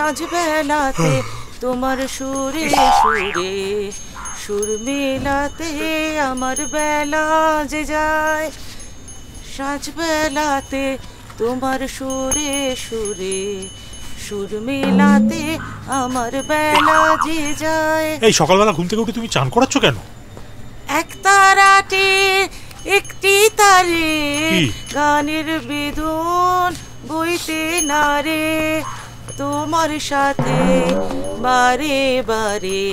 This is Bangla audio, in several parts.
সাঁঝ বেলাতে তোমার সুরে সুরে সুর মেলাতে আমার বেলা যে যায়, সাঁঝ বেলাতে তোমার সুরে সুরে সুর মেলাতে আমার বেলা যে যায়। এই সকালবেলা ঘুম থেকে উঠে তুমি চান করাচ্ছ কেন? এক তারাটে একটি তারে গানের বেদন বইতে নারে, তোমার সাথে বারে বারে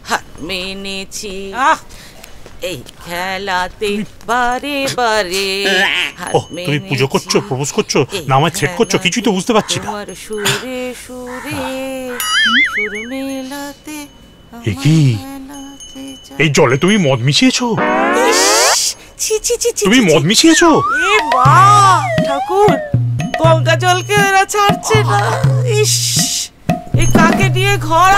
হাত মেনেছি এই খেলাতে বারে বারে। তুমি পুজো করছো, প্রপোজ করছো না আমায় থ্রেট করছো, কিছুই তো বুঝতে পারছি না। তোমার সুরে সুরে সুর মেলাতে কি এই জলে তুমি মদ মিশিয়েছো? তুমি মদ মিশিয়েছো? এ মা ঠাকুর, গঙ্গা জলকে এরা ছাড়ছে না। ইস, এই কাকে দিয়ে ঘর।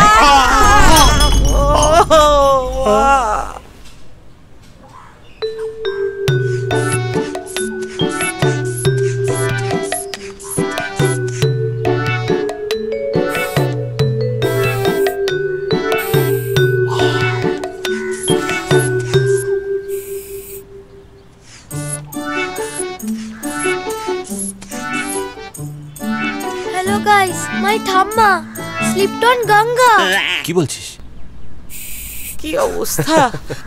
Guys, my thamma slipped on Ganga. কি বলছিস? কি অবস্থা!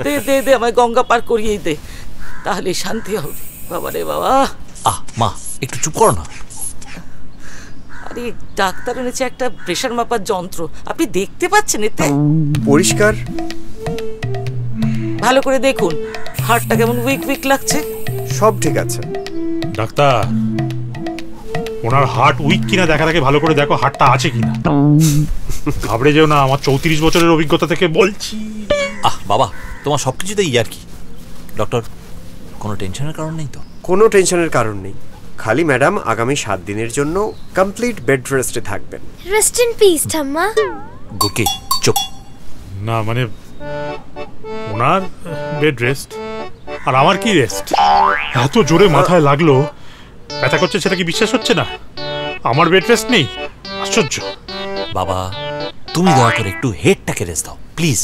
দে দে দে আমায় গঙ্গা পার করিয়ে দে, তাহলে শান্তি হবে। বাবা রে বাবা। মা একটু চুপ করো না। আরে ডাক্তার এনেছে একটা প্রেশার মাপার যন্ত্র, আপনি দেখতে পাচ্ছেন এতে? পরিষ্কার। ভালো করে দেখুন হার্টটা কেমন উইক উইক লাগছে। সব ঠিক আছে ডাক্তার, ওনার হার্ট উইক কিনা দেখার আগে ভালো করে দেখো হার্টটা আছে কিনা। ঘাবড়ে যেও না, আমার 34 বছরের অভিজ্ঞতা থেকে বলছি। বাবা তোমার সবকিছুতে ইয়ার কি? ডক্টর কোনো টেনশনের কারণ নেই তো? কোনো টেনশনের কারণ নেই, খালি ম্যাডাম আগামী 7 দিনের জন্য কমপ্লিট বেড রেস্টে থাকবেন। রেস্ট ইন পিস ঠাম্মা। গুরকি চুপ। না মানে ওনার বেড রেস্ট আর আমার কি রেস্ট? এত জোরে মাথায় লাগলো, ব্যথা করছে, সেটা কি বিশ্বাস হচ্ছে না? আমার বেড রেস্ট নেই, আশ্চর্য। বাবা তুমি দয়া করে একটু হেডটাকে রেস্ট দাও প্লিজ।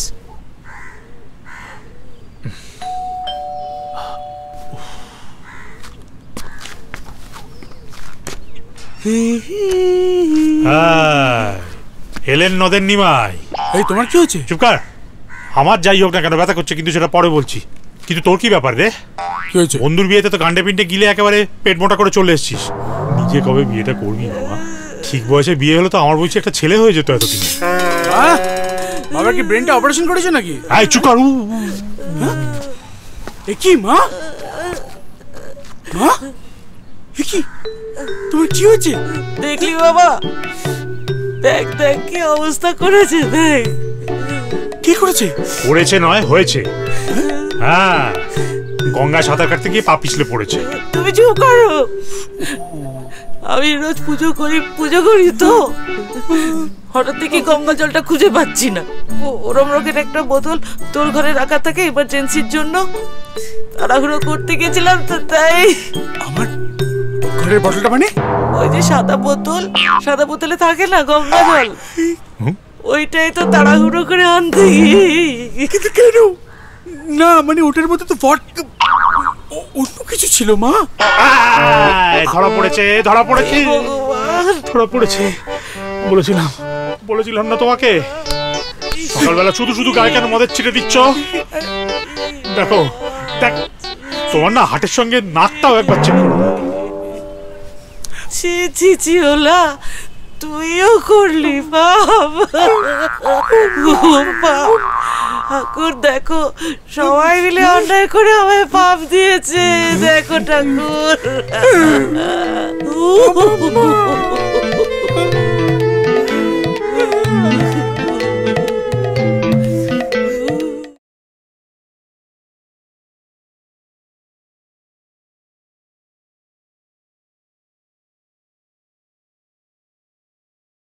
এলেন নদের নিমাই। এই তোমার কি হচ্ছে? চুপ কর। আমার যাই হোক না কেন ব্যথা করছে, কিন্তু সেটা পরে বলছি। কিন্তু তোর কি ব্যাপার রে? কি হয়েছে? বন্ধুর বিয়েতে তো গান্ডে পিন্ডে গিলে একেবারে পেট মোটা করে চলে এসেছিস। নিজে কবে বিয়েটা করবি বাবা? ঠিক বয়সে বিয়ে হলো তো আমার বলছি একটা ছেলে হয়ে যেত এতদিন। বাবা কি ব্রেনটা অপারেশন করেছে নাকি? এই চুপ কর। এ কি মা? মা এ কি তোমার কি হয়েছে? দেখলি বাবা, দেখ দেখ কি অবস্থা করেছে, দেখ। কি করেছে? করেছে নয়, হয়েছে। হ্যাঁ, গঙ্গায় সাঁতার কাটতে গিয়ে পা পিছলে পড়েছে। তুমি চুপ করো। আমি রোজ পুজো করি তো, হঠাৎ থেকে গঙ্গা জলটা খুঁজে পাচ্ছি না। ওরম রকমের একটা বোতল তোর ঘরে রাখা থাকে এমার্জেন্সির জন্য, তাড়াহুড়ো করতে গেছিলাম তো তাই। আমার ঘরের বোতলটা মানে? ওই যে সাদা বোতলে থাকে না গঙ্গা জল, ওইটাই তো তাড়াহুড়ো করে আনতে গিয়ে। কিন্তু কেন? না মানে ওটার মধ্যে তো অন্য কিছু ছিল মা। ধরা পড়েছে। বলেছিলাম না তোমাকে? সকালবেলা শুধু শুধু গায়ে কেন মদের ছিটে দিচ্ছ? দেখো দেখ, তোমার না হাটের সঙ্গে নাকটাও একবার চেক করো। ছি ওলা, তুইও করলি ঠাকুর। দেখো সবাই মিলে অন্যায় করে আমায় পাপ দিয়েছে, দেখো ঠাকুর।